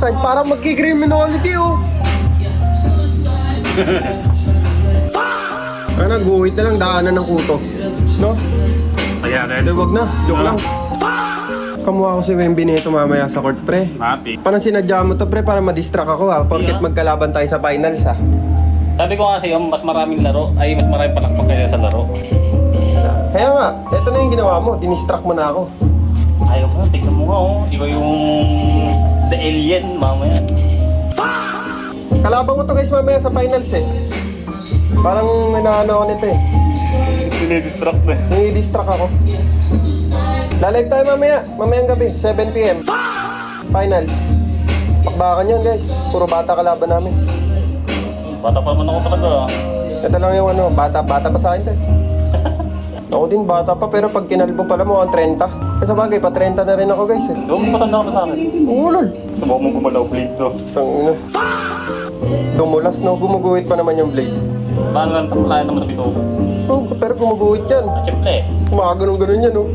side. Parang magki-criminology, oh. Ano, guhit na lang, daanan ng kuto. No? Kaya rin. Hindi, wag na. Joke lang. Kamuha ko si Wemby nito mamaya sa court, pre. Mati. Parang sinadya mo to, pre, para ma-distract ako, ha. Porket Yeah. magkalaban tayo sa finals, ha. Sabi ko nga sa'yo, mas maraming laro, ay mas maraming palakpak kaysa sa laro. Kaya nga, eto na yung ginawa mo. Dinistract mo na ako. Ayaw mo, tignan mo nga oh. Ikaw yung the alien, mamaya. Kalaban ko to, guys, mamaya sa finals, eh. Parang may naano ako nito, eh. Dinidistract na. Nai-distract ako. Lalive tayo mamaya. Mamayang gabi, 7 PM. Finals. Pakbakan yan, guys. Puro bata kalaban namin. Bata pa naman ako talaga. Ito lang yung ano, bata pa sa akin, guys. Ako din, bata pa, pero pag kinalbo pala mo, 30. Kasi sa bagay, pa 30 na rin ako, guys, eh. Huwag mo patanda ka na sa akin. Oo, lol. Subukan mo gumalaw blade to. Tangina. Dumulas, no? Gumuguhit pa naman yung blade. Paano lang kaya naman sa bito? Oh, pero gumuguhit yan. Siyempre. Kumakaganong-ganon yan, no?